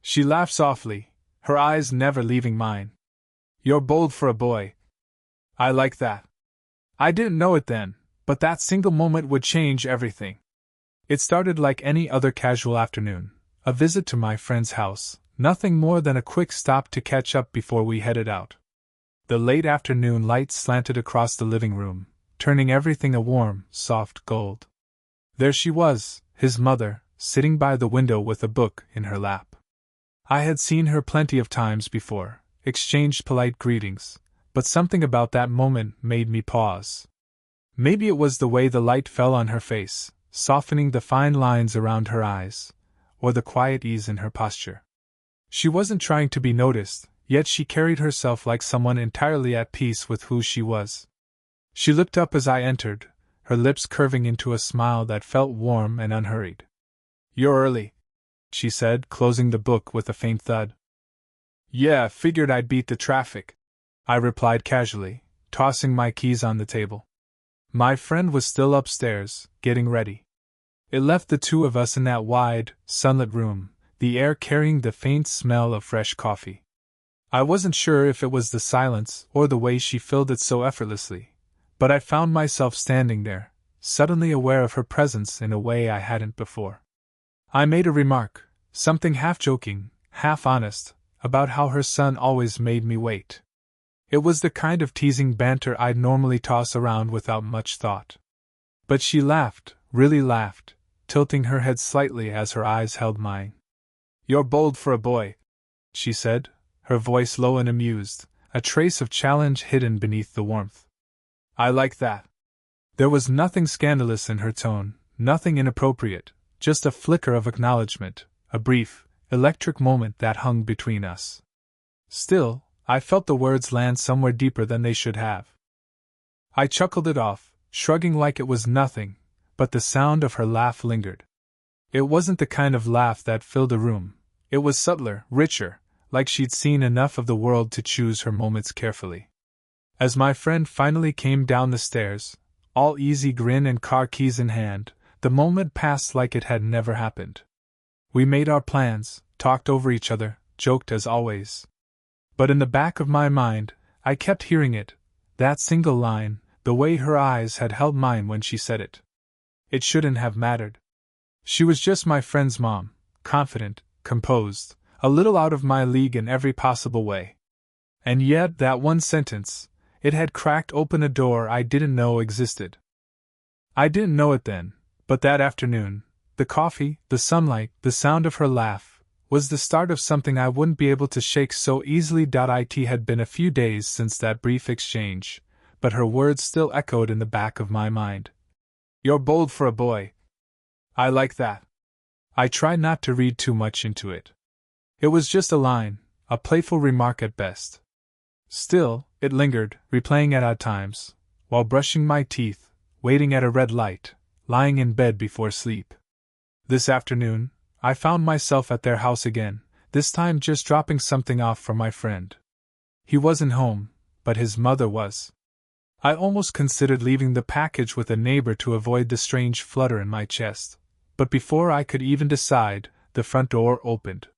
She laughed softly, her eyes never leaving mine. You're bold for a boy. I like that. I didn't know it then, but that single moment would change everything. It started like any other casual afternoon, a visit to my friend's house, nothing more than a quick stop to catch up before we headed out. The late afternoon light slanted across the living room, turning everything a warm, soft gold. There she was, his mother, sitting by the window with a book in her lap. I had seen her plenty of times before, exchanged polite greetings, but something about that moment made me pause. Maybe it was the way the light fell on her face, softening the fine lines around her eyes, or the quiet ease in her posture. She wasn't trying to be noticed, yet she carried herself like someone entirely at peace with who she was. She looked up as I entered, her lips curving into a smile that felt warm and unhurried. "You're early," she said, closing the book with a faint thud. "Yeah, figured I'd beat the traffic," I replied casually, tossing my keys on the table. My friend was still upstairs, getting ready. It left the two of us in that wide, sunlit room, the air carrying the faint smell of fresh coffee. I wasn't sure if it was the silence or the way she filled it so effortlessly, but I found myself standing there, suddenly aware of her presence in a way I hadn't before. I made a remark, something half joking, half honest, about how her son always made me wait. It was the kind of teasing banter I'd normally toss around without much thought. But she laughed, really laughed, tilting her head slightly as her eyes held mine. "You're bold for a boy," she said, her voice low and amused, a trace of challenge hidden beneath the warmth. "I like that." There was nothing scandalous in her tone, nothing inappropriate, just a flicker of acknowledgement, a brief, electric moment that hung between us. Still, I felt the words land somewhere deeper than they should have. I chuckled it off, shrugging like it was nothing, but the sound of her laugh lingered. It wasn't the kind of laugh that filled a room. It was subtler, richer, like she'd seen enough of the world to choose her moments carefully. As my friend finally came down the stairs, all easy grin and car keys in hand, the moment passed like it had never happened. We made our plans, talked over each other, joked as always. But in the back of my mind, I kept hearing it, that single line, the way her eyes had held mine when she said it. It shouldn't have mattered. She was just my friend's mom, confident, composed, a little out of my league in every possible way. And yet that one sentence, it had cracked open a door I didn't know existed. I didn't know it then, but that afternoon, the coffee, the sunlight, the sound of her laugh, was the start of something I wouldn't be able to shake so easily. It had been a few days since that brief exchange, but her words still echoed in the back of my mind. "You're bold for a boy." I like that. I tried not to read too much into it. It was just a line, a playful remark at best. Still, it lingered, replaying at odd times, while brushing my teeth, waiting at a red light, lying in bed before sleep. This afternoon, I found myself at their house again, this time just dropping something off for my friend. He wasn't home, but his mother was. I almost considered leaving the package with a neighbor to avoid the strange flutter in my chest, but before I could even decide, the front door opened.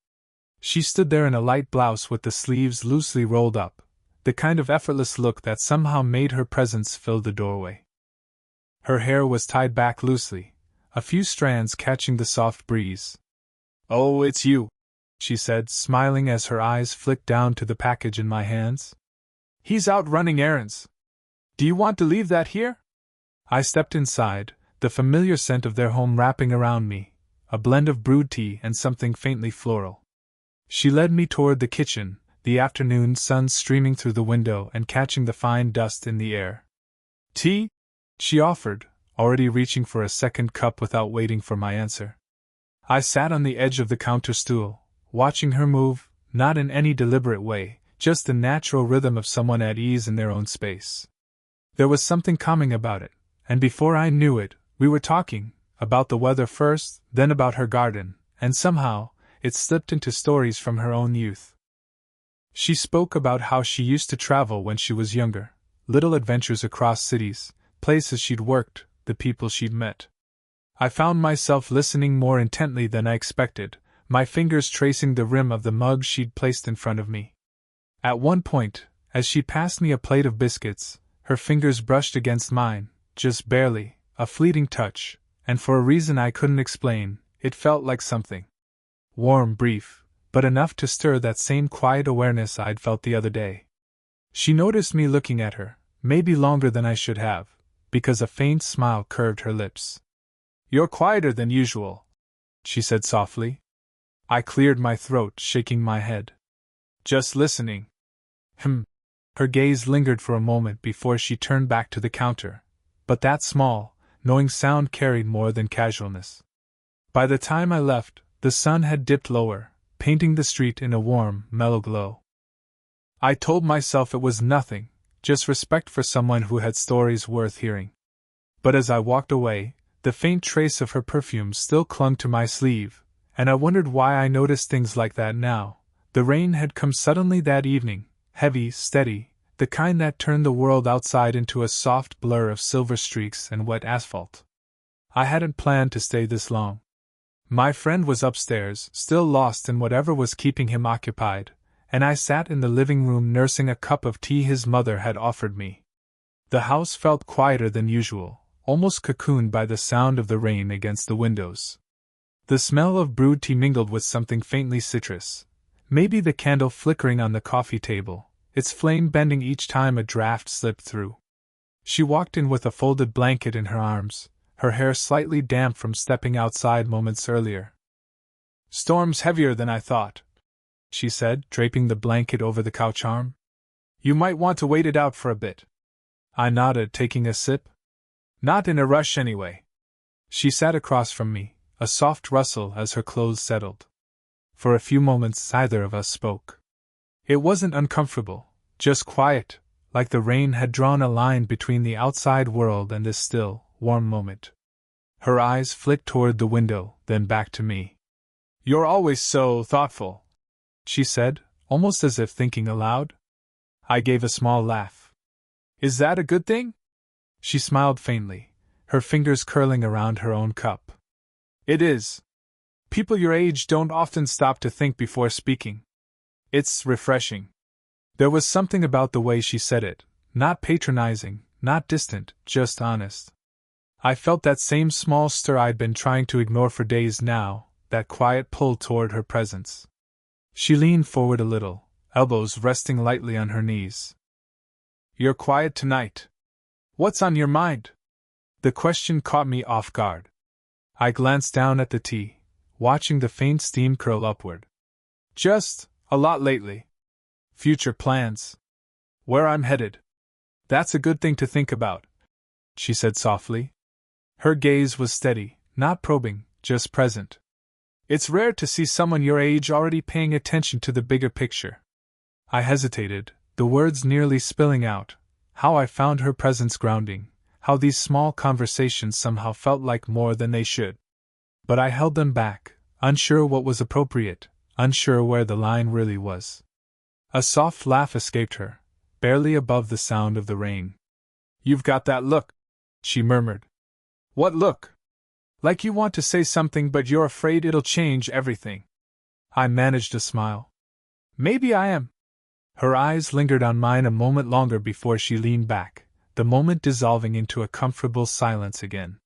She stood there in a light blouse with the sleeves loosely rolled up, the kind of effortless look that somehow made her presence fill the doorway. Her hair was tied back loosely, a few strands catching the soft breeze. "Oh, it's you," she said, smiling as her eyes flicked down to the package in my hands. "He's out running errands. Do you want to leave that here?" I stepped inside, the familiar scent of their home wrapping around me, a blend of brewed tea and something faintly floral. She led me toward the kitchen, the afternoon sun streaming through the window and catching the fine dust in the air. "Tea?" she offered, already reaching for a second cup without waiting for my answer. I sat on the edge of the counter stool, watching her move, not in any deliberate way, just the natural rhythm of someone at ease in their own space. There was something calming about it, and before I knew it, we were talking, about the weather first, then about her garden, and somehow, it slipped into stories from her own youth. She spoke about how she used to travel when she was younger, little adventures across cities, places she'd worked, the people she'd met. I found myself listening more intently than I expected, my fingers tracing the rim of the mug she'd placed in front of me. At one point, as she passed me a plate of biscuits, her fingers brushed against mine, just barely, a fleeting touch, and for a reason I couldn't explain, it felt like something. Warm, brief, but enough to stir that same quiet awareness I'd felt the other day. She noticed me looking at her, maybe longer than I should have, because a faint smile curved her lips. "You're quieter than usual," she said softly. I cleared my throat, shaking my head. "Just listening." Her gaze lingered for a moment before she turned back to the counter, but that small, knowing sound carried more than casualness. By the time I left, the sun had dipped lower, painting the street in a warm, mellow glow. I told myself it was nothing, just respect for someone who had stories worth hearing. But as I walked away, the faint trace of her perfume still clung to my sleeve, and I wondered why I noticed things like that now. The rain had come suddenly that evening, heavy, steady, the kind that turned the world outside into a soft blur of silver streaks and wet asphalt. I hadn't planned to stay this long. My friend was upstairs, still lost in whatever was keeping him occupied, and I sat in the living room nursing a cup of tea his mother had offered me. The house felt quieter than usual, almost cocooned by the sound of the rain against the windows. The smell of brewed tea mingled with something faintly citrus, maybe the candle flickering on the coffee table, its flame bending each time a draft slipped through. She walked in with a folded blanket in her arms, her hair slightly damp from stepping outside moments earlier. "Storm's heavier than I thought," she said, draping the blanket over the couch arm. "You might want to wait it out for a bit." I nodded, taking a sip. "Not in a rush anyway." She sat across from me, a soft rustle as her clothes settled. For a few moments neither of us spoke. It wasn't uncomfortable, just quiet, like the rain had drawn a line between the outside world and this still, warm moment. Her eyes flicked toward the window, then back to me. "You're always so thoughtful," she said, almost as if thinking aloud. I gave a small laugh. "Is that a good thing?" She smiled faintly, her fingers curling around her own cup. "It is. People your age don't often stop to think before speaking. It's refreshing." There was something about the way she said it, not patronizing, not distant, just honest. I felt that same small stir I'd been trying to ignore for days now, that quiet pull toward her presence. She leaned forward a little, elbows resting lightly on her knees. "You're quiet tonight. What's on your mind?" The question caught me off guard. I glanced down at the tea, watching the faint steam curl upward. "Just a lot lately. Future plans. Where I'm headed. That's a good thing to think about," she said softly. Her gaze was steady, not probing, just present. It's rare to see someone your age already paying attention to the bigger picture. I hesitated, the words nearly spilling out. How I found her presence grounding, how these small conversations somehow felt like more than they should. But I held them back, unsure what was appropriate, unsure where the line really was. A soft laugh escaped her, barely above the sound of the rain. "You've got that look," she murmured. "What look?" "Like you want to say something but you're afraid it'll change everything." I managed a smile. "Maybe I am." Her eyes lingered on mine a moment longer before she leaned back, the moment dissolving into a comfortable silence again.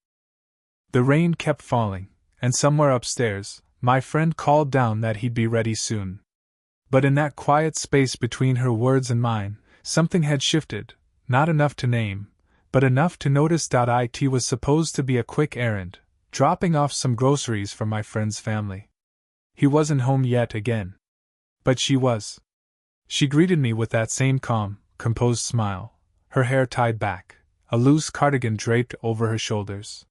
The rain kept falling, and somewhere upstairs, my friend called down that he'd be ready soon. But in that quiet space between her words and mine, something had shifted, not enough to name, but enough to notice. It was supposed to be a quick errand, dropping off some groceries for my friend's family. He wasn't home yet again. But she was. She greeted me with that same calm, composed smile, her hair tied back, a loose cardigan draped over her shoulders.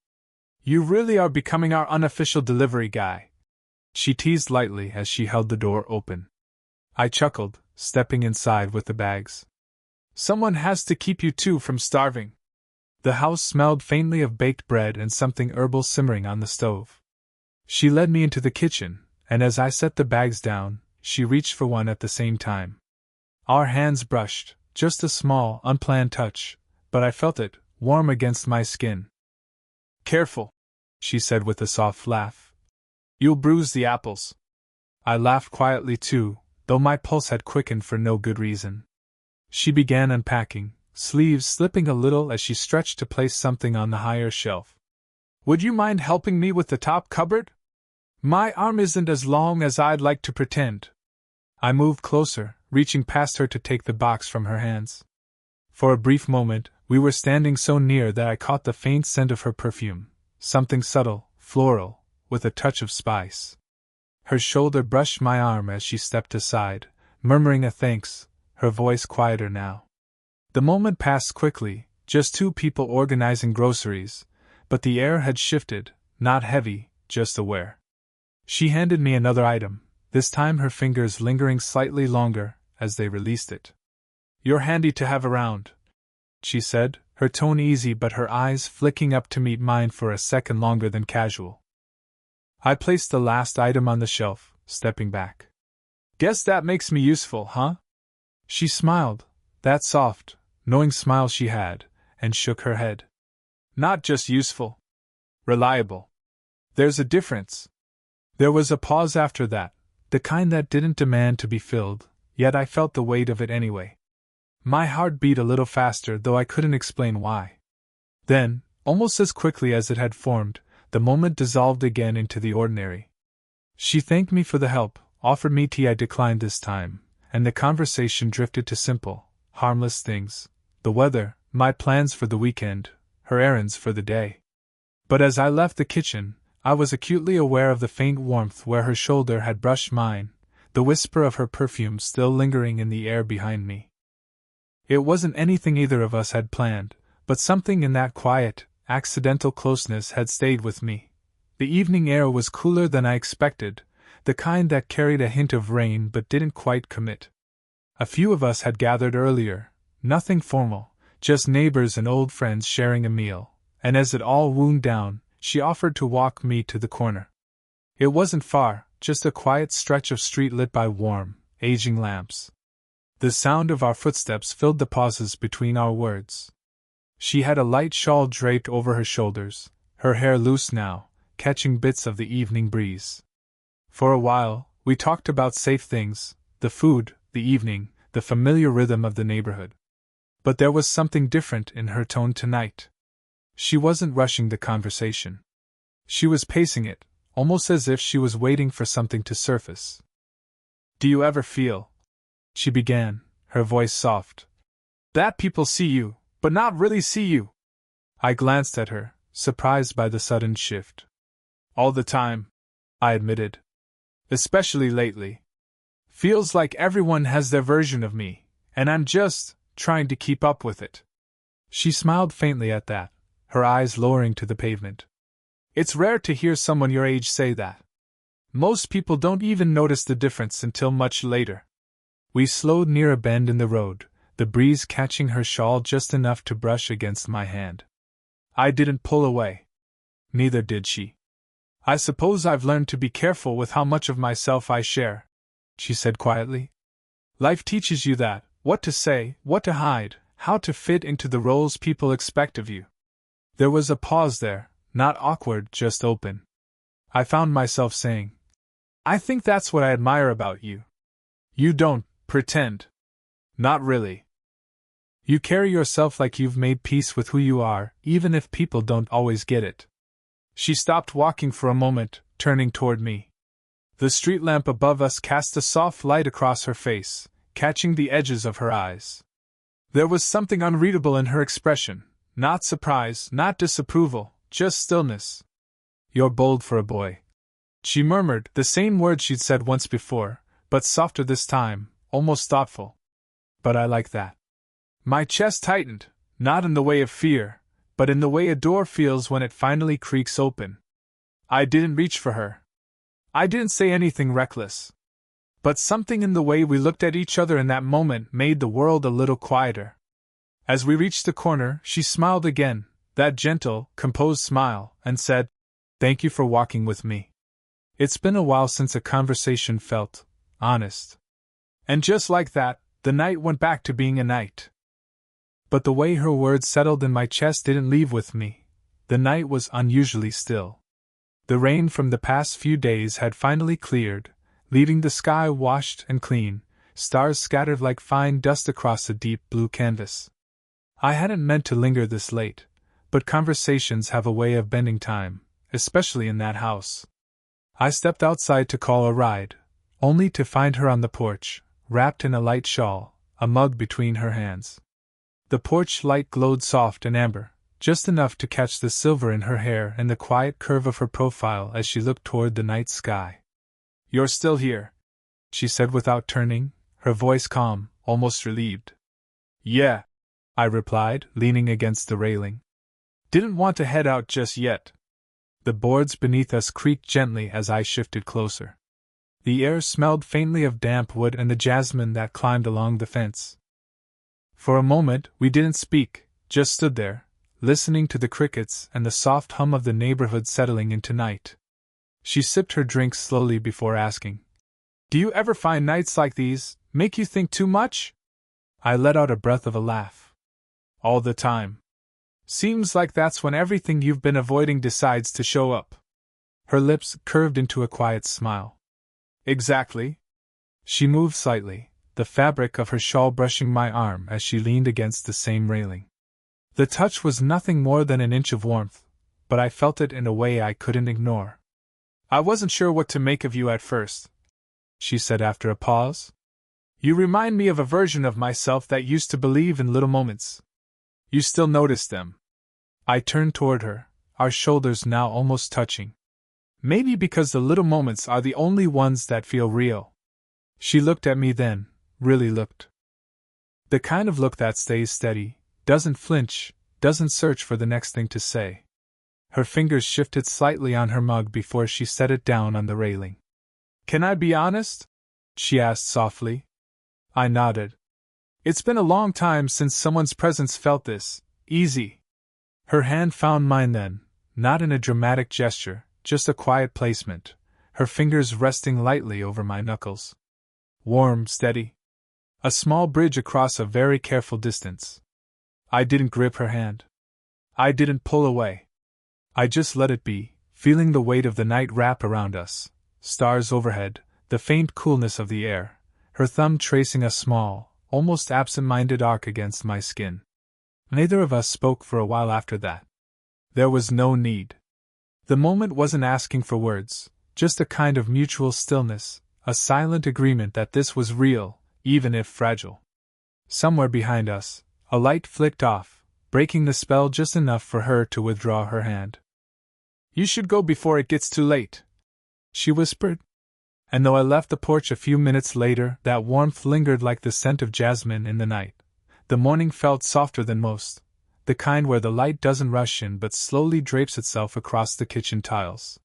"You really are becoming our unofficial delivery guy," she teased lightly as she held the door open. I chuckled, stepping inside with the bags. "Someone has to keep you two from starving." The house smelled faintly of baked bread and something herbal simmering on the stove. She led me into the kitchen, and as I set the bags down, she reached for one at the same time. Our hands brushed, just a small, unplanned touch, but I felt it, warm against my skin. "Careful," she said with a soft laugh. "You'll bruise the apples." I laughed quietly too, though my pulse had quickened for no good reason. She began unpacking, sleeves slipping a little as she stretched to place something on the higher shelf. Would you mind helping me with the top cupboard? My arm isn't as long as I'd like to pretend. I moved closer, reaching past her to take the box from her hands. For a brief moment, we were standing so near that I caught the faint scent of her perfume, something subtle, floral, with a touch of spice. Her shoulder brushed my arm as she stepped aside, murmuring a thanks, her voice quieter now. The moment passed quickly, just two people organizing groceries, but the air had shifted, not heavy, just aware. She handed me another item, this time her fingers lingering slightly longer as they released it. You're handy to have around, she said, her tone easy but her eyes flicking up to meet mine for a second longer than casual. I placed the last item on the shelf, stepping back. Guess that makes me useful, huh? She smiled, that soft, knowing smile she had, and shook her head. Not just useful. Reliable. There's a difference. There was a pause after that, the kind that didn't demand to be filled, yet I felt the weight of it anyway. My heart beat a little faster, though I couldn't explain why. Then, almost as quickly as it had formed, the moment dissolved again into the ordinary. She thanked me for the help, offered me tea I declined this time, and the conversation drifted to simple, harmless things: the weather, my plans for the weekend, her errands for the day. But as I left the kitchen, I was acutely aware of the faint warmth where her shoulder had brushed mine, the whisper of her perfume still lingering in the air behind me. It wasn't anything either of us had planned, but something in that quiet, accidental closeness had stayed with me. The evening air was cooler than I expected, the kind that carried a hint of rain but didn't quite commit. A few of us had gathered earlier, nothing formal, just neighbors and old friends sharing a meal, and as it all wound down, she offered to walk me to the corner. It wasn't far, just a quiet stretch of street lit by warm, aging lamps. The sound of our footsteps filled the pauses between our words. She had a light shawl draped over her shoulders, her hair loose now, catching bits of the evening breeze. For a while, we talked about safe things, the food, the evening, the familiar rhythm of the neighborhood. But there was something different in her tone tonight. She wasn't rushing the conversation. She was pacing it, almost as if she was waiting for something to surface. Do you ever feel, she began, her voice soft, that people see you, but not really see you? I glanced at her, surprised by the sudden shift. All the time, I admitted. Especially lately. Feels like everyone has their version of me, and I'm just trying to keep up with it. She smiled faintly at that, her eyes lowering to the pavement. It's rare to hear someone your age say that. Most people don't even notice the difference until much later. We slowed near a bend in the road, the breeze catching her shawl just enough to brush against my hand. I didn't pull away. Neither did she. I suppose I've learned to be careful with how much of myself I share, she said quietly. Life teaches you that, what to say, what to hide, how to fit into the roles people expect of you. There was a pause there, not awkward, just open. I found myself saying, I think that's what I admire about you. You don't pretend. Not really. You carry yourself like you've made peace with who you are, even if people don't always get it. She stopped walking for a moment, turning toward me. The street lamp above us cast a soft light across her face, catching the edges of her eyes. There was something unreadable in her expression, not surprise, not disapproval, just stillness. You're bold for a boy. She murmured, the same words she'd said once before, but softer this time, almost thoughtful. But I like that. My chest tightened, not in the way of fear, but in the way a door feels when it finally creaks open. I didn't reach for her. I didn't say anything reckless. But something in the way we looked at each other in that moment made the world a little quieter. As we reached the corner, she smiled again, that gentle, composed smile, and said, Thank you for walking with me. It's been a while since a conversation felt honest. And just like that, the night went back to being a night. But the way her words settled in my chest didn't leave with me. The night was unusually still. The rain from the past few days had finally cleared, leaving the sky washed and clean, stars scattered like fine dust across the deep blue canvas. I hadn't meant to linger this late, but conversations have a way of bending time, especially in that house. I stepped outside to call a ride, only to find her on the porch, wrapped in a light shawl, a mug between her hands. The porch light glowed soft and amber, just enough to catch the silver in her hair and the quiet curve of her profile as she looked toward the night sky. "You're still here," she said without turning, her voice calm, almost relieved. "Yeah," I replied, leaning against the railing. "Didn't want to head out just yet." The boards beneath us creaked gently as I shifted closer. The air smelled faintly of damp wood and the jasmine that climbed along the fence. For a moment we didn't speak, just stood there, listening to the crickets and the soft hum of the neighborhood settling into night. She sipped her drink slowly before asking, "Do you ever find nights like these make you think too much?" I let out a breath of a laugh. "All the time. Seems like that's when everything you've been avoiding decides to show up." Her lips curved into a quiet smile. "Exactly." She moved slightly, the fabric of her shawl brushing my arm as she leaned against the same railing. The touch was nothing more than an inch of warmth, but I felt it in a way I couldn't ignore. "I wasn't sure what to make of you at first," she said after a pause. "You remind me of a version of myself that used to believe in little moments. You still notice them?" I turned toward her, our shoulders now almost touching. "Maybe because the little moments are the only ones that feel real." She looked at me then, really looked. The kind of look that stays steady, doesn't flinch, doesn't search for the next thing to say. Her fingers shifted slightly on her mug before she set it down on the railing. "Can I be honest?" she asked softly. I nodded. "It's been a long time since someone's presence felt this easy." Her hand found mine then, not in a dramatic gesture, just a quiet placement, her fingers resting lightly over my knuckles. Warm, steady. A small bridge across a very careful distance. I didn't grip her hand. I didn't pull away. I just let it be, feeling the weight of the night wrap around us, stars overhead, the faint coolness of the air, her thumb tracing a small, almost absent-minded arc against my skin. Neither of us spoke for a while after that. There was no need. The moment wasn't asking for words, just a kind of mutual stillness, a silent agreement that this was real, even if fragile. Somewhere behind us, a light flicked off, breaking the spell just enough for her to withdraw her hand. "You should go before it gets too late," she whispered. And though I left the porch a few minutes later, that warmth lingered like the scent of jasmine in the night. The morning felt softer than most, the kind where the light doesn't rush in but slowly drapes itself across the kitchen tiles.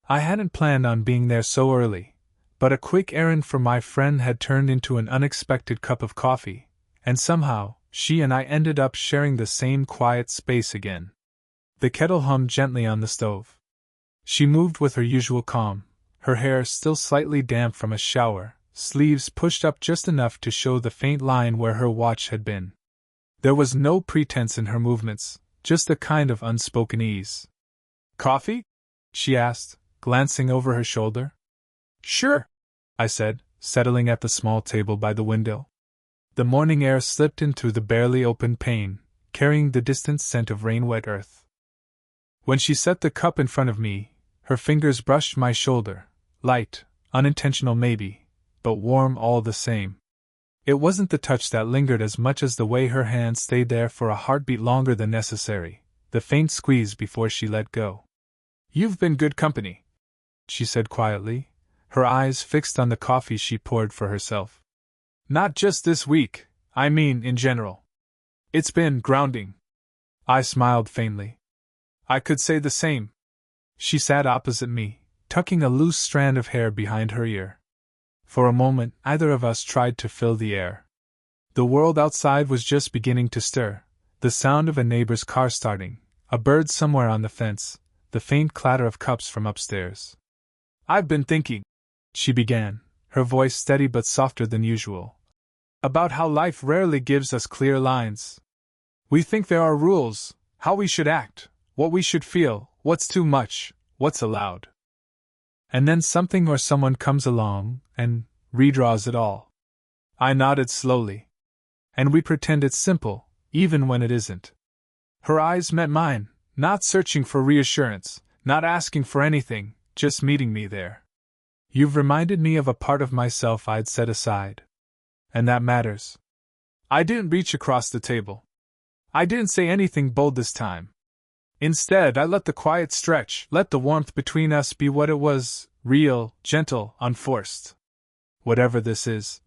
I hadn't planned on being there so early, but a quick errand for my friend had turned into an unexpected cup of coffee, and somehow, she and I ended up sharing the same quiet space again. The kettle hummed gently on the stove. She moved with her usual calm, her hair still slightly damp from a shower, sleeves pushed up just enough to show the faint line where her watch had been. There was no pretense in her movements, just a kind of unspoken ease. "Coffee?" she asked, glancing over her shoulder. "Sure," I said, settling at the small table by the window. The morning air slipped in through the barely opened pane, carrying the distant scent of rain-wet earth. When she set the cup in front of me, her fingers brushed my shoulder, light, unintentional maybe, but warm all the same. It wasn't the touch that lingered as much as the way her hand stayed there for a heartbeat longer than necessary, the faint squeeze before she let go. "You've been good company," she said quietly, her eyes fixed on the coffee she poured for herself. "Not just this week, I mean in general. It's been grounding." I smiled faintly. "I could say the same." She sat opposite me, tucking a loose strand of hair behind her ear. For a moment, neither of us tried to fill the air. The world outside was just beginning to stir, the sound of a neighbor's car starting, a bird somewhere on the fence, the faint clatter of cups from upstairs. "I've been thinking," she began, her voice steady but softer than usual, "about how life rarely gives us clear lines. We think there are rules, how we should act, what we should feel, what's too much, what's allowed. And then something or someone comes along and redraws it all. I nodded slowly. And we pretend it's simple, even when it isn't. Her eyes met mine, not searching for reassurance, not asking for anything, just meeting me there. You've reminded me of a part of myself I'd set aside. And that matters. I didn't reach across the table. I didn't say anything bold this time. Instead, I let the quiet stretch, let the warmth between us be what it was, real, gentle, unforced. Whatever this is,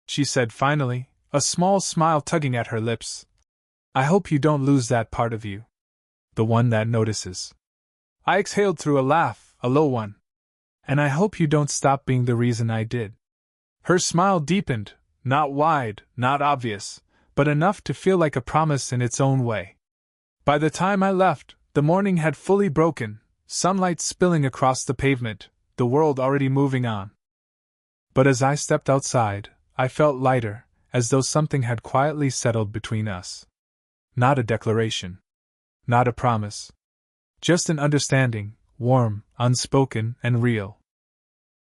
she said finally, a small smile tugging at her lips. I hope you don't lose that part of you. The one that notices. I exhaled through a laugh, a low one. And I hope you don't stop being the reason I did. Her smile deepened, not wide, not obvious, but enough to feel like a promise in its own way. By the time I left, the morning had fully broken, sunlight spilling across the pavement, the world already moving on. But as I stepped outside, I felt lighter, as though something had quietly settled between us. Not a declaration. Not a promise. Just an understanding, warm, unspoken, and real.